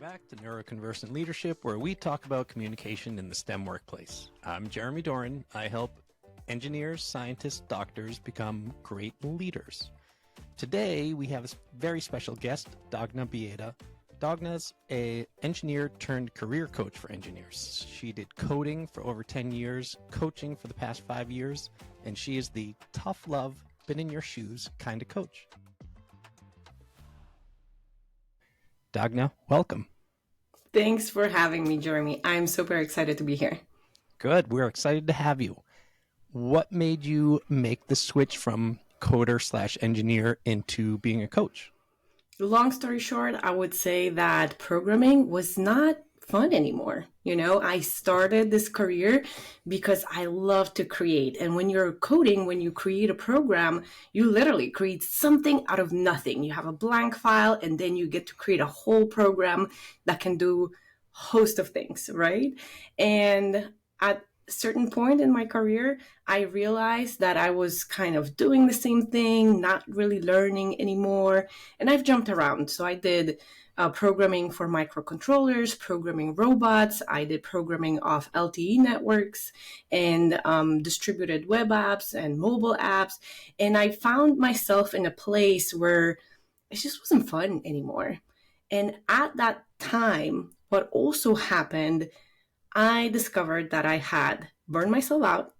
back to Neuroconversant Leadership, where we talk about communication in the STEM workplace. I'm Jeremy Doran. I help engineers, scientists, doctors become great leaders. Today, we have a very special guest, Dagna Bieda. Dagna's an engineer turned career coach for engineers. She did coding for over 10 years, coaching for the past 5 years, and she is the tough love, been in your shoes kind of coach. Dagna, welcome. Thanks for having me, Jeremy. I'm super excited to be here. Good. We're excited to have you. What made you make the switch from coder/engineer into being a coach? Long story short, I would say that programming was not fun anymore. I started this career because I love to create. And when you're coding, when you create a program, you literally create something out of nothing. You have a blank file, and then you get to create a whole program that can do a host of things, right? And at a certain point in my career, I realized that I was kind of doing the same thing, not really learning anymore. And I've jumped around. So I did programming for microcontrollers, programming robots. I did programming of LTE networks and distributed web apps and mobile apps. And I found myself in a place where it just wasn't fun anymore. And at that time, what also happened, I discovered that I had burned myself out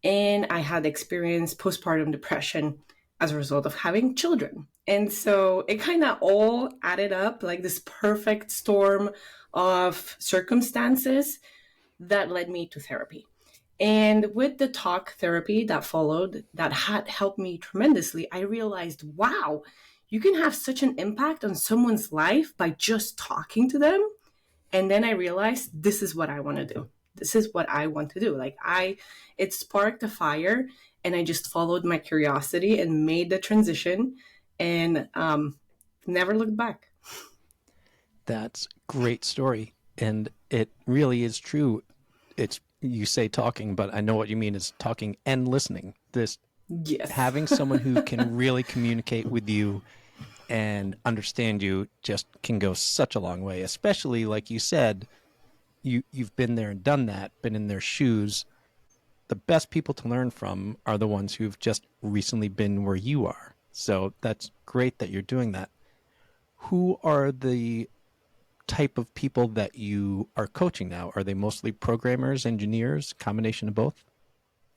and I had experienced postpartum depression as a result of having children. And so it kind of all added up like this perfect storm of circumstances that led me to therapy. And with the talk therapy that followed, that had helped me tremendously, I realized, wow, you can have such an impact on someone's life by just talking to them. And then I realized this is what I want to do. This is what I want to do. It sparked a fire, and I just followed my curiosity and made the transition and never looked back. That's a great story. And it really is true. You say talking, but I know what you mean is talking and listening. Yes. Having someone who can really communicate with you and understand you just can go such a long way, especially like you said, you've been there and done that, been in their shoes. The best people to learn from are the ones who've just recently been where you are. So that's great that you're doing that. Who are the type of people that you are coaching now? Are they mostly programmers, engineers, combination of both?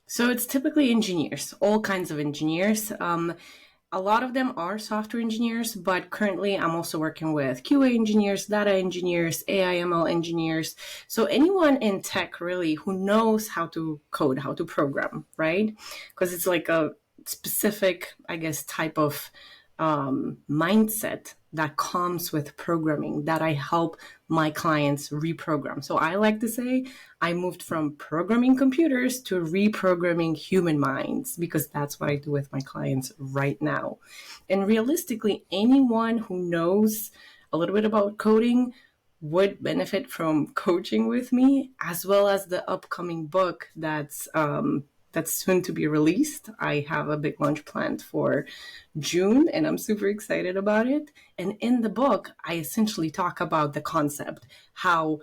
So it's typically engineers, all kinds of engineers. A lot of them are software engineers, but currently I'm also working with QA engineers, data engineers, AI ML engineers. So anyone in tech really who knows how to code, how to program, right? Because it's like a specific, I guess, type of mindset that comes with programming that I help my clients reprogram. So I like to say I moved from programming computers to reprogramming human minds, because that's what I do with my clients right now. And realistically, anyone who knows a little bit about coding would benefit from coaching with me, as well as the upcoming book that's soon to be released. I have a big launch planned for June, and I'm super excited about it. And in the book, I essentially talk about the concept, how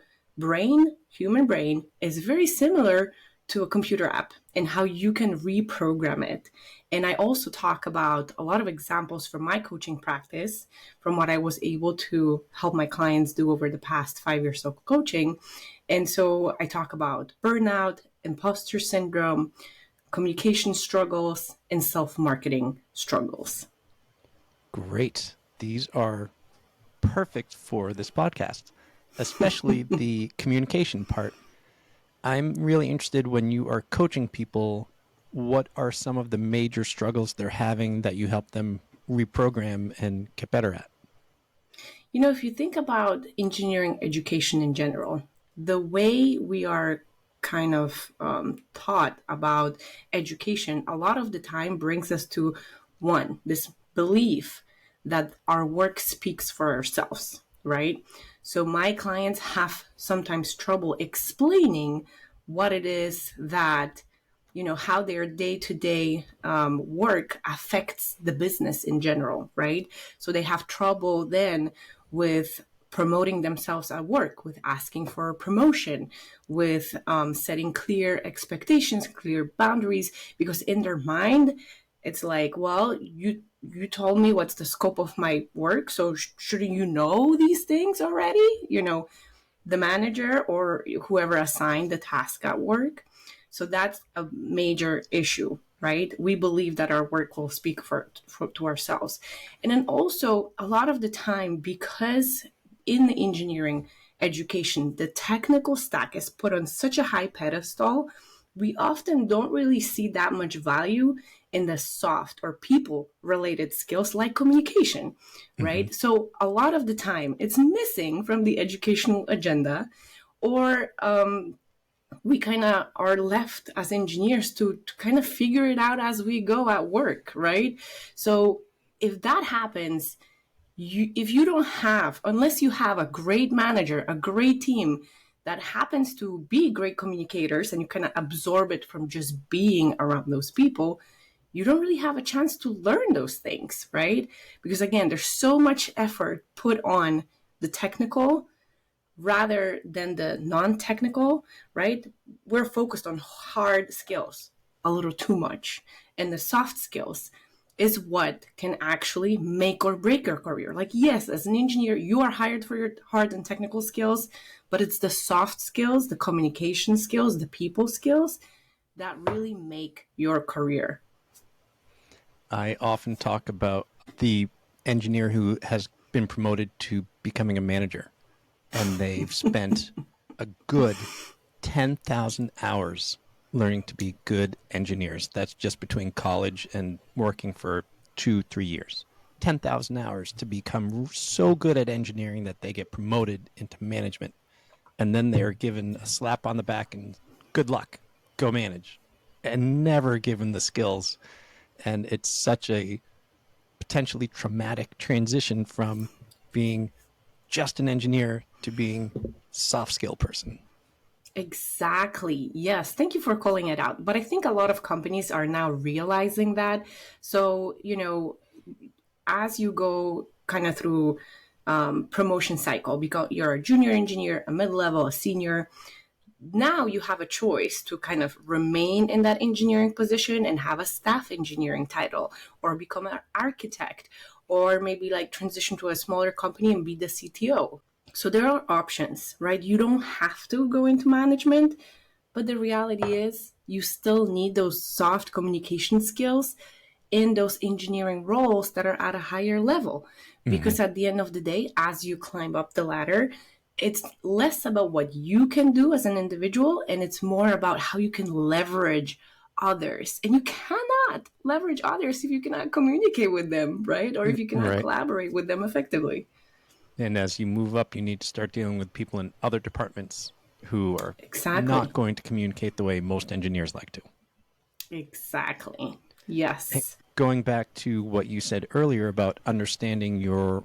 human brain is very similar to a computer app and how you can reprogram it. And I also talk about a lot of examples from my coaching practice, from what I was able to help my clients do over the past 5 years of coaching. And so I talk about burnout, imposter syndrome, communication struggles, and self-marketing struggles. Great. These are perfect for this podcast, especially the communication part. I'm really interested when you are coaching people, what are some of the major struggles they're having that you help them reprogram and get better at? If you think about engineering education in general, the way we are kind of taught about education a lot of the time brings us to this belief that our work speaks for ourselves, right? So my clients have sometimes trouble explaining what it is that, how their day-to-day work affects the business in general, right? So they have trouble then with promoting themselves at work, with asking for a promotion, with setting clear expectations, clear boundaries, because in their mind, it's like, well, you told me what's the scope of my work, so shouldn't you know these things already? The manager or whoever assigned the task at work. So that's a major issue, right? We believe that our work will speak to ourselves. And then also, a lot of the time, because in the engineering education, the technical stack is put on such a high pedestal, we often don't really see that much value in the soft or people related skills like communication, right? So a lot of the time it's missing from the educational agenda, or we kind of are left as engineers to kind of figure it out as we go at work, right? So if that happens, if you don't have, unless you have a great manager, a great team that happens to be great communicators, and you kind of absorb it from just being around those people, you don't really have a chance to learn those things, right? Because again, there's so much effort put on the technical rather than the non-technical, right? We're focused on hard skills a little too much. And the soft skills is what can actually make or break your career. Like, yes, as an engineer, you are hired for your hard and technical skills, but it's the soft skills, the communication skills, the people skills that really make your career. I often talk about the engineer who has been promoted to becoming a manager, and they've spent a good 10,000 hours learning to be good engineers. That's just between college and working for 2-3 years. 10,000 hours to become so good at engineering that they get promoted into management. And then they are given a slap on the back and good luck, go manage, and never given the skills. And it's such a potentially traumatic transition from being just an engineer to being soft skill person. Exactly. Yes. Thank you for calling it out. But I think a lot of companies are now realizing that. So, as you go kind of through promotion cycle, because you're a junior engineer, a mid-level, a senior, now you have a choice to kind of remain in that engineering position and have a staff engineering title, or become an architect, or maybe like transition to a smaller company and be the CTO. So there are options, right? You don't have to go into management, but the reality is you still need those soft communication skills in those engineering roles that are at a higher level. Because at the end of the day, as you climb up the ladder, it's less about what you can do as an individual, and it's more about how you can leverage others. And you cannot leverage others if you cannot communicate with them, right? Or if you cannot Right. collaborate with them effectively. And as you move up, you need to start dealing with people in other departments who are Exactly. not going to communicate the way most engineers like to. Exactly. Yes. Going back to what you said earlier about understanding your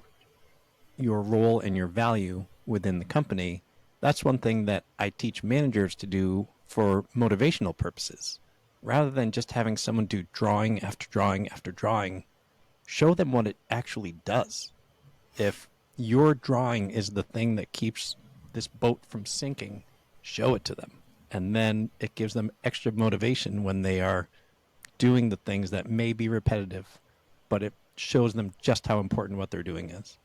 role and your value within the company, that's one thing that I teach managers to do for motivational purposes. Rather than just having someone do drawing after drawing after drawing, show them what it actually does. If your drawing is the thing that keeps this boat from sinking, show it to them. And then it gives them extra motivation when they are doing the things that may be repetitive, but it shows them just how important what they're doing is.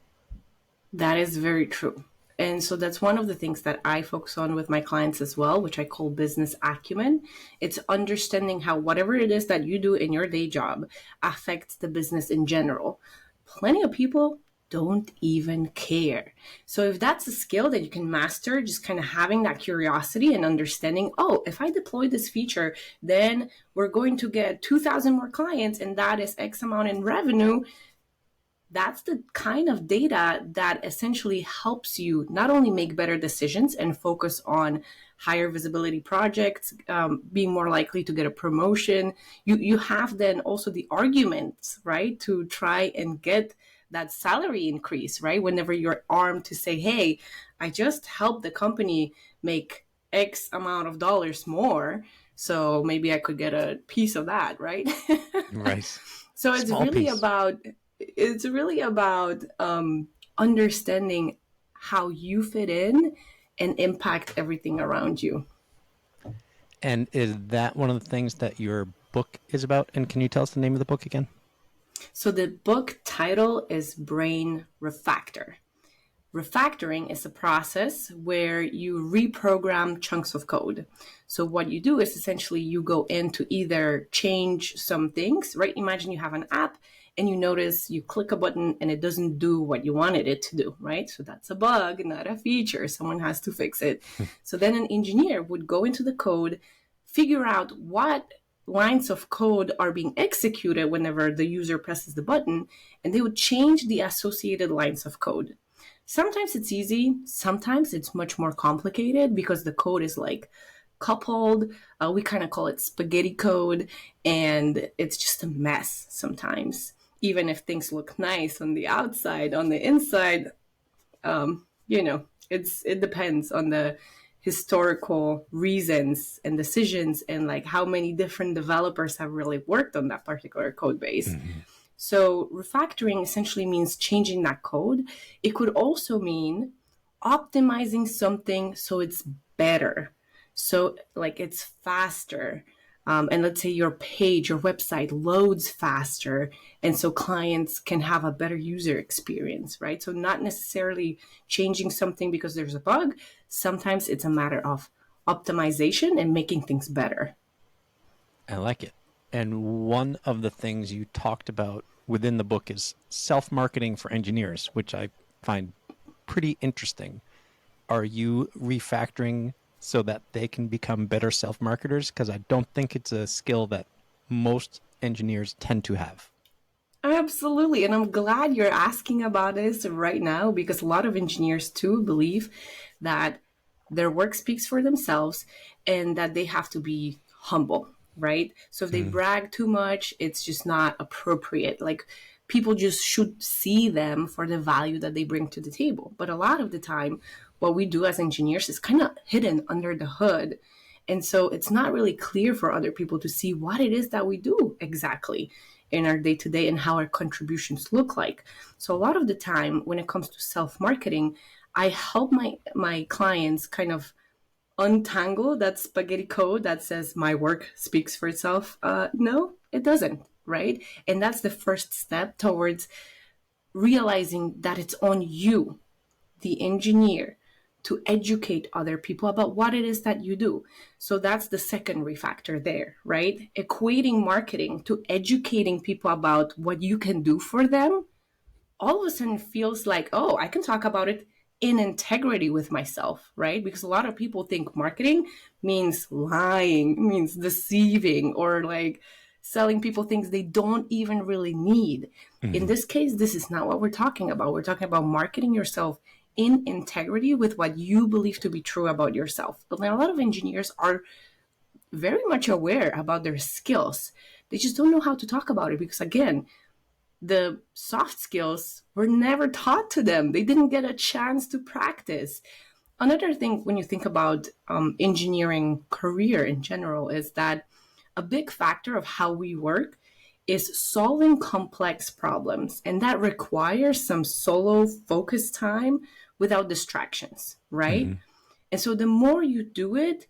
That is very true. And so that's one of the things that I focus on with my clients as well, which I call business acumen. It's understanding how whatever it is that you do in your day job affects the business in general. Plenty of people don't even care. So if that's a skill that you can master, just kind of having that curiosity and understanding, oh, if I deploy this feature, then we're going to get 2,000 more clients, and that is X amount in revenue. That's the kind of data that essentially helps you not only make better decisions and focus on higher visibility projects, being more likely to get a promotion. You have then also the arguments, right, to try and get that salary increase, right? Whenever you're armed to say, hey, I just helped the company make X amount of dollars more, so maybe I could get a piece of that, right? Right. So Small piece. it's really about understanding how you fit in and impact everything around you. And is that one of the things that your book is about? And can you tell us the name of the book again? So the book title is Brain Refactor. Refactoring is a process where you reprogram chunks of code. So what you do is essentially you go in to either change some things, right? Imagine you have an app and you notice you click a button and it doesn't do what you wanted it to do, right? So that's a bug, not a feature. Someone has to fix it. So then an engineer would go into the code, figure out what lines of code are being executed whenever the user presses the button, and they would change the associated lines of code. Sometimes it's easy, sometimes it's much more complicated because the code is like coupled. We kind of call it spaghetti code, and it's just a mess sometimes. Even if things look nice on the outside, on the inside, it depends on the historical reasons and decisions and like how many different developers have really worked on that particular code base. Mm-hmm. So refactoring essentially means changing that code. It could also mean optimizing something so it's better. So like it's faster. And let's say your page, your website loads faster. And so clients can have a better user experience, right? So not necessarily changing something because there's a bug. Sometimes it's a matter of optimization and making things better. I like it. And one of the things you talked about within the book is self-marketing for engineers, which I find pretty interesting. Are you refactoring so that they can become better self-marketers? Because I don't think it's a skill that most engineers tend to have. Absolutely. And I'm glad you're asking about this right now because a lot of engineers too believe that their work speaks for themselves and that they have to be humble, right? So if they brag too much, it's just not appropriate. Like people just should see them for the value that they bring to the table. But a lot of the time, what we do as engineers is kind of hidden under the hood. And so it's not really clear for other people to see what it is that we do exactly in our day-to-day and how our contributions look like. So a lot of the time when it comes to self-marketing, I help my clients kind of untangle that spaghetti code that says my work speaks for itself. No, it doesn't, right? And that's the first step towards realizing that it's on you, the engineer, to educate other people about what it is that you do. So that's the second refactor there, right? Equating marketing to educating people about what you can do for them all of a sudden feels like, oh, I can talk about it in integrity with myself, right? Because a lot of people think marketing means lying, means deceiving, or like selling people things they don't even really need. Mm-hmm. In this case, this is not what we're talking about. We're talking about marketing yourself in integrity with what you believe to be true about yourself. But a lot of engineers are very much aware about their skills. They just don't know how to talk about it because, again, the soft skills were never taught to them. They didn't get a chance to practice. Another thing when you think about engineering career in general is that a big factor of how we work is solving complex problems. And that requires some solo focus time without distractions, right? Mm-hmm. And so the more you do it,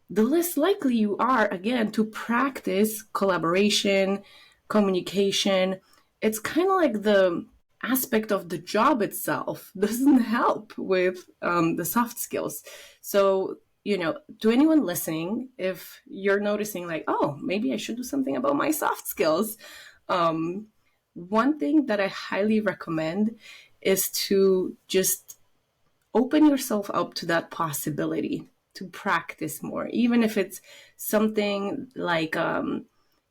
the less likely you are, again, to practice collaboration, communication. It's kind of like the aspect of the job itself doesn't help with the soft skills. So, to anyone listening, if you're noticing like, oh, maybe I should do something about my soft skills, one thing that I highly recommend is to just open yourself up to that possibility to practice more, even if it's something like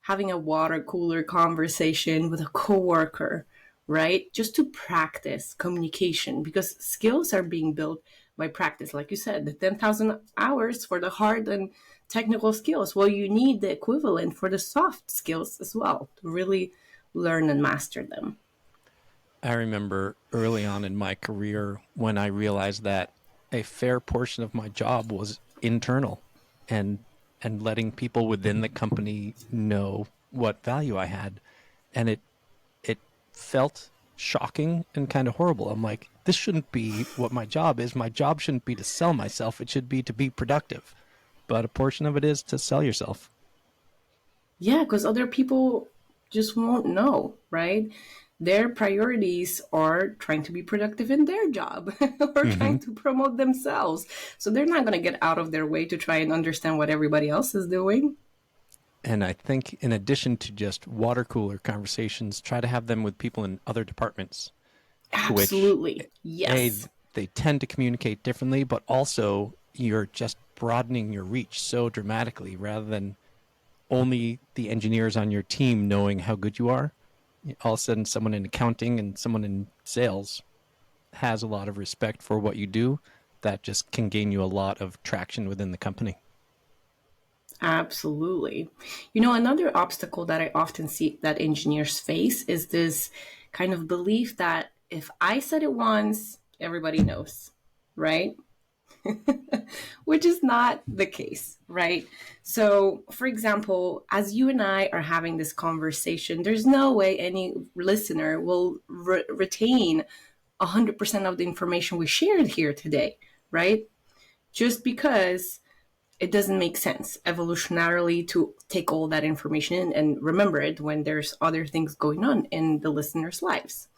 having a water cooler conversation with a coworker, right? Just to practice communication because skills are being built by practice. Like you said, the 10,000 hours for the hard and technical skills. Well, you need the equivalent for the soft skills as well to really learn and master them. I remember early on in my career when I realized that a fair portion of my job was internal and letting people within the company know what value I had. And it felt shocking and kind of horrible. I'm like, this shouldn't be what my job is. My job shouldn't be to sell myself. It should be to be productive. But a portion of it is to sell yourself. Yeah, because other people just won't know, right? Their priorities are trying to be productive in their job or Mm-hmm. trying to promote themselves. So they're not going to get out of their way to try and understand what everybody else is doing. And I think, in addition to just water cooler conversations, try to have them with people in other departments, which, Absolutely. A, Yes. they tend to communicate differently, but also you're just broadening your reach so dramatically rather than only the engineers on your team knowing how good you are. All of a sudden, someone in accounting and someone in sales has a lot of respect for what you do. That just can gain you a lot of traction within the company. Absolutely. You know, another obstacle that I often see that engineers face is this kind of belief that if I said it once, everybody knows, right? Which is not the case, right? So, for example, as you and I are having this conversation, there's no way any listener will retain 100% of the information we shared here today, right? Just because it doesn't make sense evolutionarily to take all that information in and remember it when there's other things going on in the listeners' lives.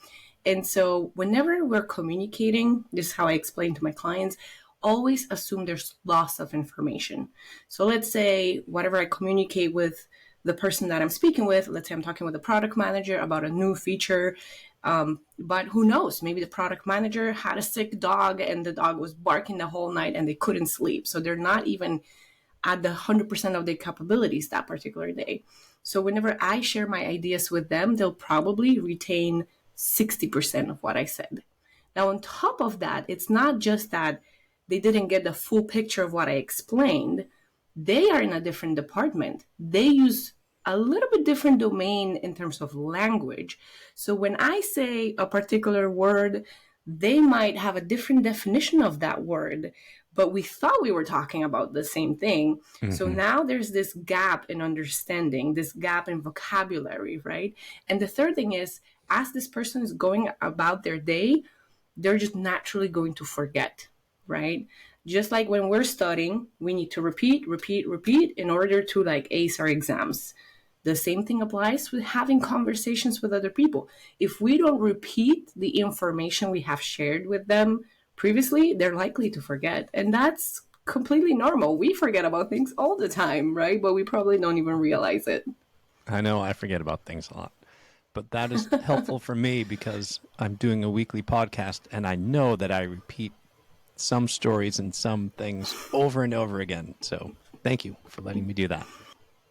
And so, whenever we're communicating, this is how I explain to my clients, always assume there's loss of information. So, let's say whatever I communicate with the person that I'm speaking with, let's say I'm talking with a product manager about a new feature. But who knows? Maybe the product manager had a sick dog and the dog was barking the whole night and they couldn't sleep. So, they're not even at the 100% of their capabilities that particular day. So whenever I share my ideas with them, they'll probably retain 60% of what I said. Now, on top of that, it's not just that they didn't get the full picture of what I explained. They are in a different department. They use a little bit different domain in terms of language. So when I say a particular word, they might have a different definition of that word, but we thought we were talking about the same thing. So Mm-hmm. now there's this gap in understanding, this gap in vocabulary, right? And the third thing is, as this person is going about their day, they're just naturally going to forget, right? Just like when we're studying, we need to repeat, repeat, repeat in order to like ace our exams. The same thing applies with having conversations with other people. If we don't repeat the information we have shared with them previously, they're likely to forget. And that's completely normal. We forget about things all the time, right? But we probably don't even realize it. I know I forget about things a lot, but that is helpful for me because I'm doing a weekly podcast and I know that I repeat some stories and some things over and over again. So thank you for letting me do that.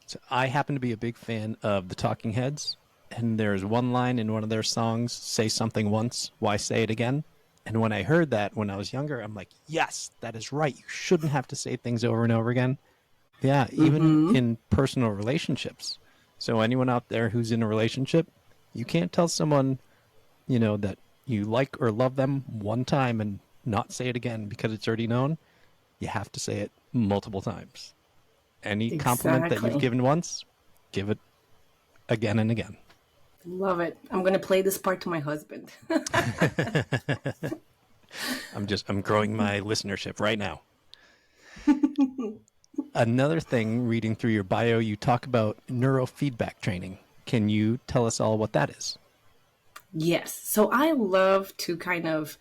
So I happen to be a big fan of the Talking Heads, and there's one line in one of their songs, "Say something once, why say it again?" And when I heard that when I was younger, I'm like, yes, that is right. You shouldn't have to say things over and over again. Yeah, even Mm-hmm. in personal relationships. So anyone out there who's in a relationship, you can't tell someone, that you like or love them one time and not say it again because it's already known. You have to say it multiple times. Any compliment that you've Exactly. given once, give it again and again. Love it. I'm going to play this part to my husband. I'm growing my listenership right now. Another thing, reading through your bio, you talk about neurofeedback training. Can you tell us all what that is? Yes. So I love to kind of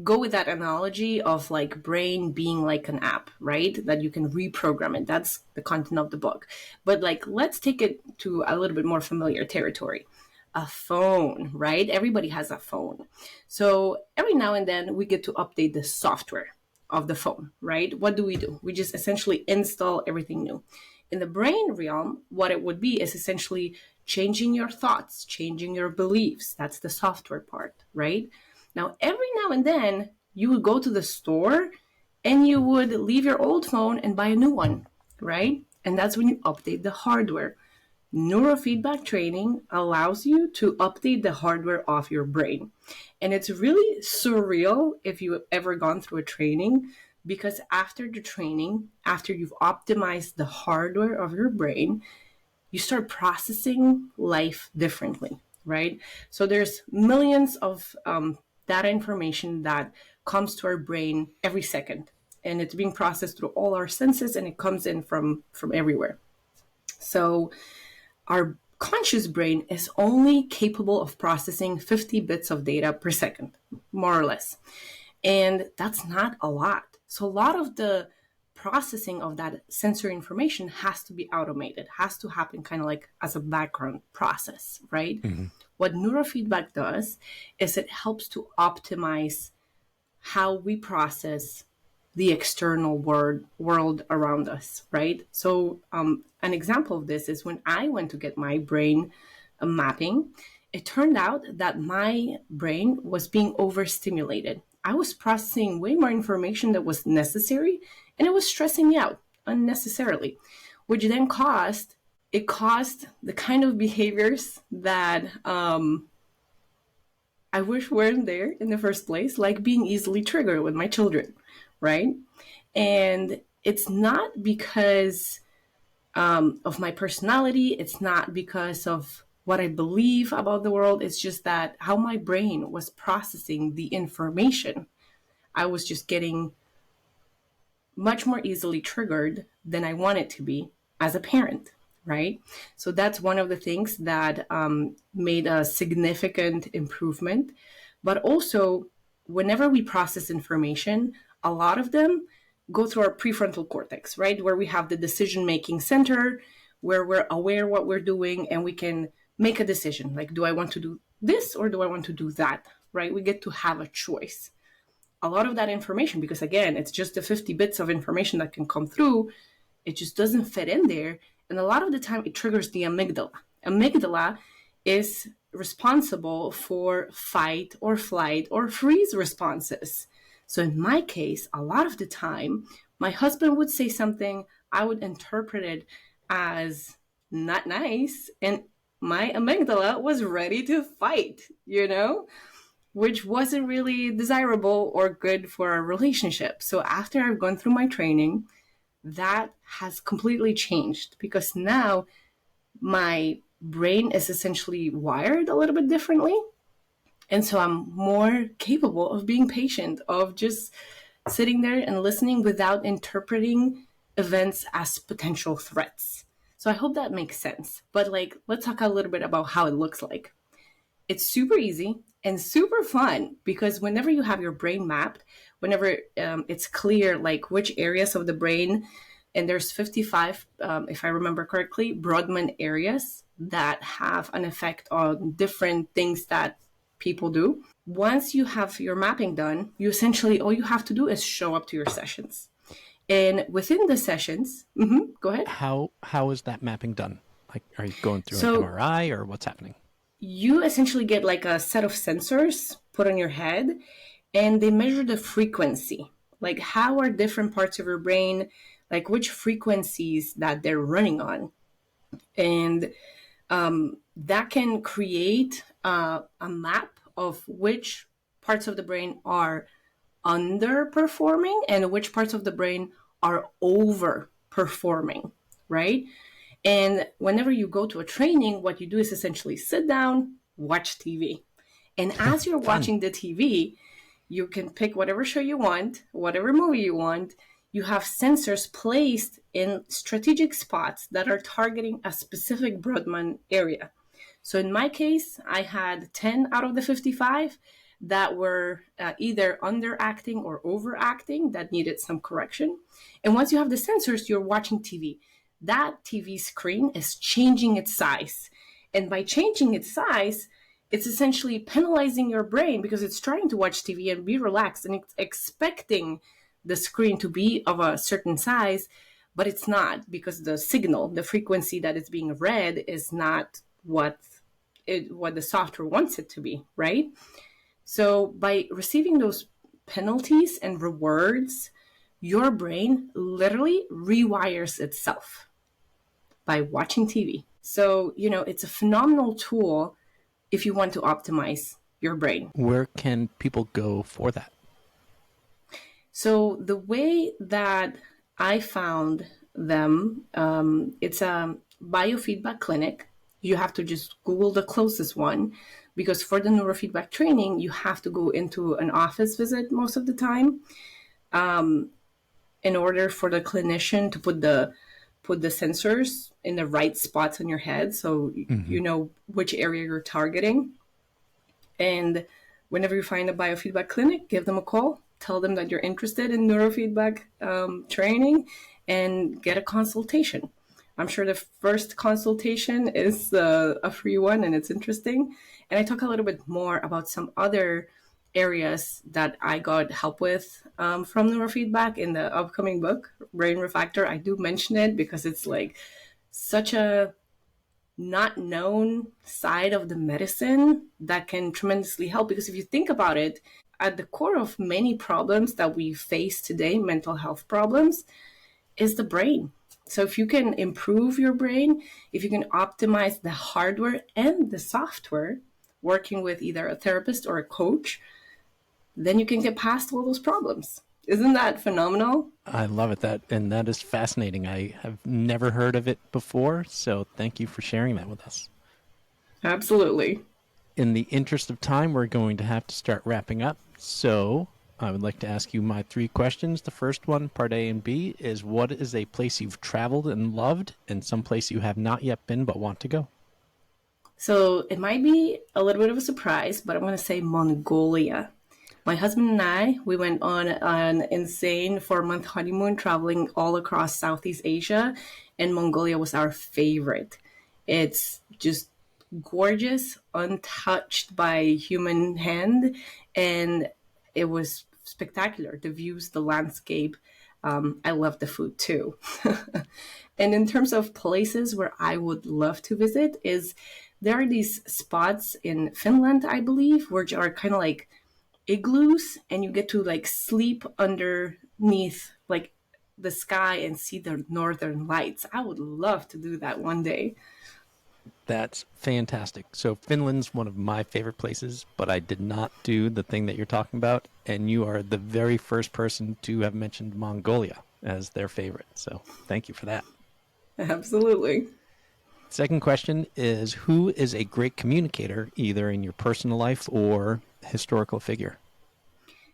go with that analogy of like brain being like an app, right? That you can reprogram it. That's the content of the book. But like, let's take it to a little bit more familiar territory. A phone, right? Everybody has a phone. So every now and then we get to update the software of the phone, right? What do? We just essentially install everything new. In the brain realm, what it would be is essentially changing your thoughts, changing your beliefs. That's the software part, right? Now, every now and then, you would go to the store and you would leave your old phone and buy a new one, right? And that's when you update the hardware. Neurofeedback training allows you to update the hardware of your brain. And it's really surreal if you've ever gone through a training, because after the training, after you've optimized the hardware of your brain, you start processing life differently. right? So there's millions of data information that comes to our brain every second, and it's being processed through all our senses, and it comes in from everywhere. So our conscious brain is only capable of processing 50 bits of data per second, more or less. And that's not a lot. So a lot of the processing of that sensory information has to be automated, has to happen kind of like as a background process, right? Mm-hmm. What neurofeedback does is it helps to optimize how we process the external world around us, right? So, an example of this is when I went to get my brain mapping, it turned out that my brain was being overstimulated. I was processing way more information that was necessary, and it was stressing me out unnecessarily, which then caused the kind of behaviors that I wish weren't there in the first place, like being easily triggered with my children, right? And it's not because of my personality. It's not because of what I believe about the world. It's just that how my brain was processing the information. I was just getting much more easily triggered than I wanted to be as a parent, right? So that's one of the things that made a significant improvement. But also, whenever we process information, a lot of them go through our prefrontal cortex, right? Where we have the decision making center, where we're aware what we're doing and we can make a decision like, do I want to do this or do I want to do that, right? We get to have a choice. A lot of that information, because again, it's just the 50 bits of information that can come through, it just doesn't fit in there. And a lot of the time, it triggers the amygdala. Amygdala is responsible for fight or flight or freeze responses. So in my case, a lot of the time, my husband would say something, I would interpret it as not nice, and my amygdala was ready to fight, which wasn't really desirable or good for our relationship. So after I've gone through my training, that has completely changed because now my brain is essentially wired a little bit differently. And so I'm more capable of being patient, of just sitting there and listening without interpreting events as potential threats. So I hope that makes sense. But let's talk a little bit about how it looks like. It's super easy and super fun because whenever you have your brain mapped, whenever it's clear like which areas of the brain, and there's 55, if I remember correctly, Brodmann areas that have an effect on different things that people do. Once you have your mapping done, you essentially, all you have to do is show up to your sessions. And within the sessions, go ahead. How is that mapping done? Like, are you going through an MRI or what's happening? You essentially get like a set of sensors put on your head, and they measure the frequency. Like, how are different parts of your brain, like which frequencies that they're running on. And that can create a map of which parts of the brain are underperforming and which parts of the brain are overperforming, right? And whenever you go to a training, what you do is essentially sit down, watch TV. And as you're watching the TV, you can pick whatever show you want, whatever movie you want. You have sensors placed in strategic spots that are targeting a specific Brodmann area. So in my case, I had 10 out of the 55 that were either underacting or overacting that needed some correction. And once you have the sensors, you're watching TV. That TV screen is changing its size. And by changing its size, it's essentially penalizing your brain because it's trying to watch TV and be relaxed and it's expecting the screen to be of a certain size, but it's not because the signal, the frequency that is being read is not what the software wants it to be, right? So by receiving those penalties and rewards, your brain literally rewires itself by watching TV. So, it's a phenomenal tool if you want to optimize your brain. Where can people go for that? So the way that I found them, it's a biofeedback clinic You have to just Google the closest one, because for the neurofeedback training, you have to go into an office visit most of the time, in order for the clinician to put the sensors in the right spots on your head, so Hmm. you know which area you're targeting. And whenever you find a biofeedback clinic, give them a call, tell them that you're interested in neurofeedback training, and get a consultation. I'm sure the first consultation is a free one and it's interesting. And I talk a little bit more about some other areas that I got help with from neurofeedback in the upcoming book, Brain Refactor. I do mention it because it's like such a not known side of the medicine that can tremendously help. Because if you think about it, at the core of many problems that we face today, mental health problems, is the brain. So if you can improve your brain, if you can optimize the hardware and the software, working with either a therapist or a coach, then you can get past all those problems. Isn't that phenomenal? I love it. That is fascinating. I have never heard of it before, so thank you for sharing that with us. Absolutely. In the interest of time, we're going to have to start wrapping up. So I would like to ask you my three questions. The first one, part A and B, is what is a place you've traveled and loved and some place you have not yet been but want to go? So it might be a little bit of a surprise, but I'm going to say Mongolia. My husband and I, we went on an insane 4 month honeymoon traveling all across Southeast Asia, and Mongolia was our favorite. It's just gorgeous, untouched by human hand, and it was spectacular. The views, the landscape. I love the food too. And in terms of places where I would love to visit, is there are these spots in Finland, I believe, which are kind of like igloos, and you get to like sleep underneath like the sky and see the northern lights. I would love to do that one day. That's fantastic. So Finland's one of my favorite places, but I did not do the thing that you're talking about, and you are the very first person to have mentioned Mongolia as their favorite. So thank you for that. Absolutely. Second question is who is a great communicator, either in your personal life or historical figure?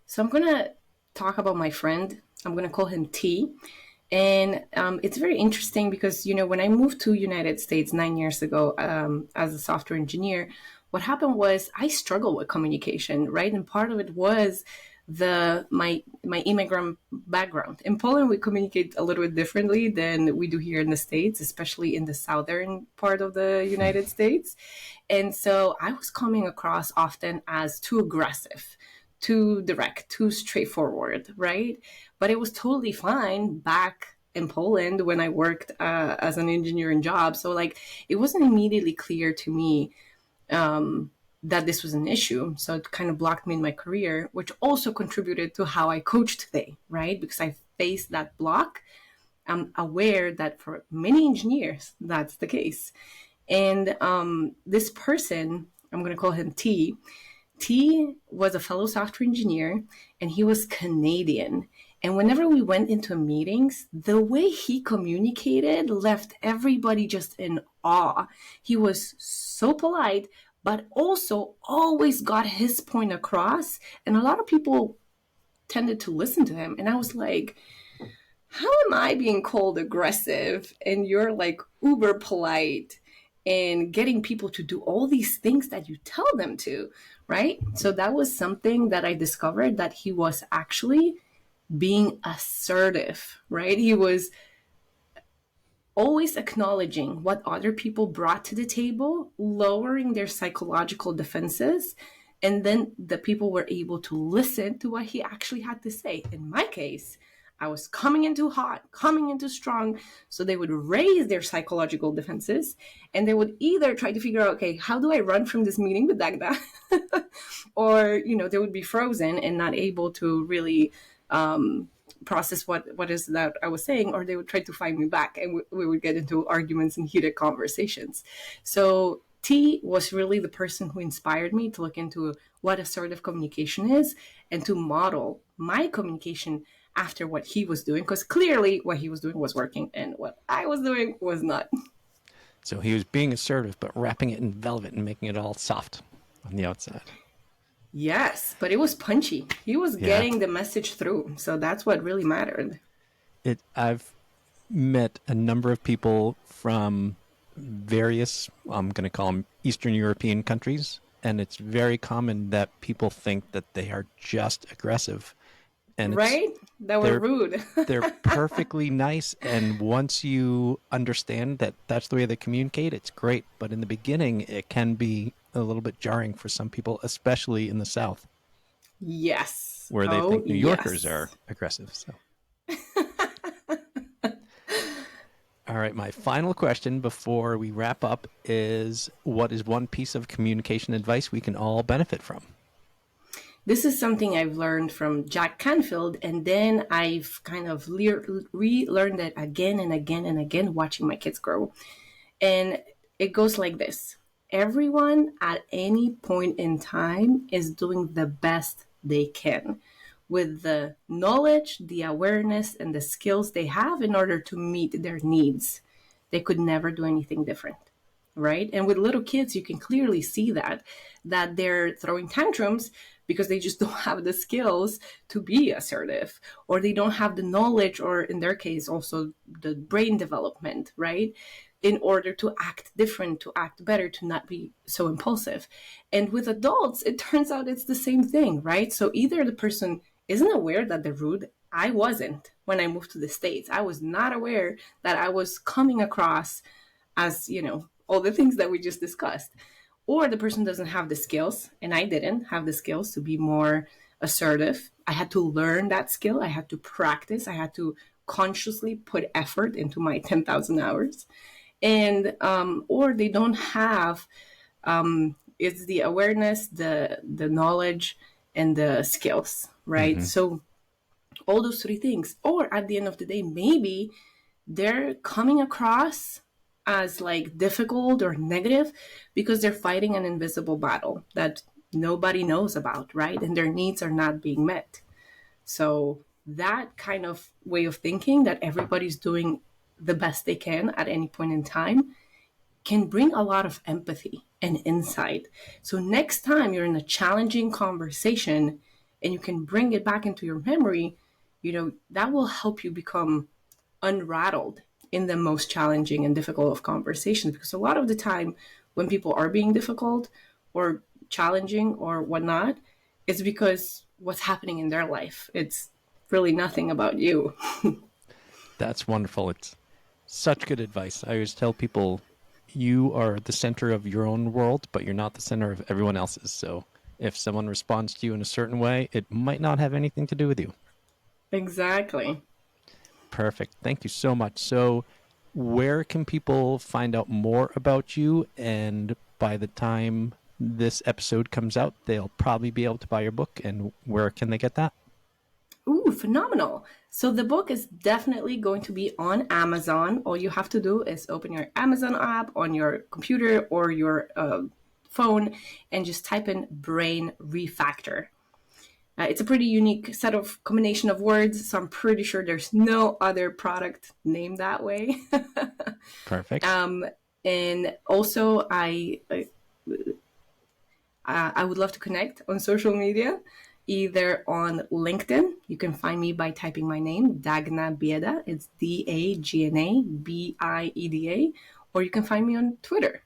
So I'm gonna talk about my friend. I'm gonna call him T. And it's very interesting because, you know, when I moved to United States 9 years ago as a software engineer, what happened was I struggled with communication, right? And part of it was my immigrant background. In Poland, we communicate a little bit differently than we do here in the States, especially in the southern part of the United States. And so I was coming across often as too aggressive, too direct, too straightforward, right? But it was totally fine back in Poland when I worked as an engineering job. So like it wasn't immediately clear to me that this was an issue. So it kind of blocked me in my career, which also contributed to how I coach today, right? Because I faced that block. I'm aware that for many engineers, that's the case. And this person, I'm going to call him T. T was a fellow software engineer, and he was Canadian. And whenever we went into meetings, the way he communicated left everybody just in awe. He was so polite, but also always got his point across. And a lot of people tended to listen to him. And I was like, how am I being called aggressive and you're like uber polite and getting people to do all these things that you tell them to, right? So that was something that I discovered, that he was actually being assertive, right? He was always acknowledging what other people brought to the table, lowering their psychological defenses, and then the people were able to listen to what he actually had to say. In my case, I was coming in too hot, coming in too strong, so they would raise their psychological defenses, and they would either try to figure out, okay, how do I run from this meeting with Dagna? Or, you know, they would be frozen and not able to really process what is that I was saying, or they would try to find me back, and we would get into arguments and heated conversations. So T was really the person who inspired me to look into what assertive communication is and to model my communication after what he was doing, because clearly what he was doing was working and what I was doing was not. So he was being assertive, but wrapping it in velvet and making it all soft on the outside. Yes, but it was punchy. He was Yeah. getting the message through. So that's what really mattered. I've met a number of people from various, I'm going to call them Eastern European countries, and it's very common that people think that they are just aggressive, and Right? That were they're rude. they're perfectly nice. And once you understand that that's the way they communicate, it's great. But in the beginning, it can be a little bit jarring for some people, especially in the South, Yes. where they Oh, think New Yorkers yes. are aggressive. So, all right, my final question before we wrap up is, what is one piece of communication advice we can all benefit from? This is something I've learned from Jack Canfield, and then I've kind of relearned it again and again and again watching my kids grow. And it goes like this: everyone at any point in time is doing the best they can with the knowledge, the awareness, and the skills they have in order to meet their needs. They could never do anything different. Right? And with little kids, you can clearly see that they're throwing tantrums because they just don't have the skills to be assertive, or they don't have the knowledge, or in their case also the brain development, right, in order to act different, to act better, to not be so impulsive. And with adults, it turns out it's the same thing, right? So either the person isn't aware that they're rude. I wasn't when I moved to the States. I was not aware that I was coming across as, all the things that we just discussed. Or the person doesn't have the skills, and I didn't have the skills to be more assertive. I had to learn that skill. I had to practice. I had to consciously put effort into my 10,000 hours. And, or they don't have, it's the awareness, the knowledge, and the skills, right? Mm-hmm. So all those three things. Or at the end of the day, maybe they're coming across as like difficult or negative because they're fighting an invisible battle that nobody knows about, right? And their needs are not being met. So that kind of way of thinking, that everybody's doing the best they can at any point in time, can bring a lot of empathy and insight. So next time you're in a challenging conversation and you can bring it back into your memory, that will help you become unrattled in the most challenging and difficult of conversations. Because a lot of the time when people are being difficult or challenging or whatnot, it's because what's happening in their life. It's really nothing about you. That's wonderful. It's such good advice. I always tell people, you are the center of your own world, but you're not the center of everyone else's. So if someone responds to you in a certain way, it might not have anything to do with you. Exactly. Perfect. Thank you so much. So, where can people find out more about you? And by the time this episode comes out, they'll probably be able to buy your book. And where can they get that? Ooh, phenomenal. So the book is definitely going to be on Amazon. All you have to do is open your Amazon app on your computer or your phone and just type in brain refactor. It's a pretty unique set of combination of words, so I'm pretty sure there's no other product named that way. Perfect. And also, I would love to connect on social media, either on LinkedIn. You can find me by typing my name, Dagna Bieda. It's Dagna Bieda. Or you can find me on Twitter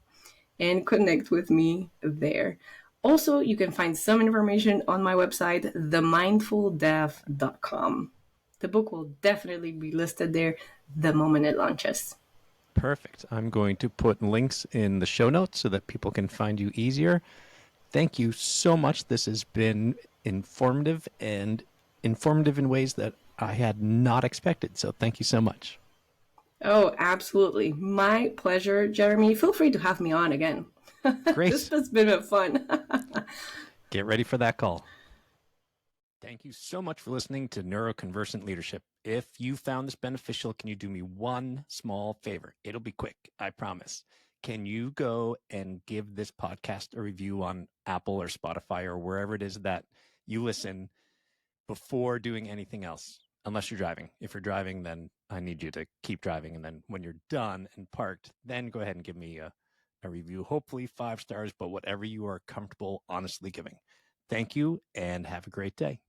and connect with me there. Also, you can find some information on my website, themindfuldev.com. The book will definitely be listed there the moment it launches. Perfect. I'm going to put links in the show notes so that people can find you easier. Thank you so much. This has been informative and informative in ways that I had not expected. So thank you so much. Oh, absolutely. My pleasure, Jeremy. Feel free to have me on again. This Great. has been fun. Get ready for that call. Thank you so much for listening to Neuroconversant Leadership. If you found this beneficial, can you do me one small favor? It'll be quick, I promise. Can you go and give this podcast a review on Apple or Spotify or wherever it is that you listen before doing anything else? unless you're driving. If you're driving, then I need you to keep driving. And then when you're done and parked, then go ahead and give me a review. Hopefully 5 stars, but whatever you are comfortable honestly giving. Thank you and have a great day.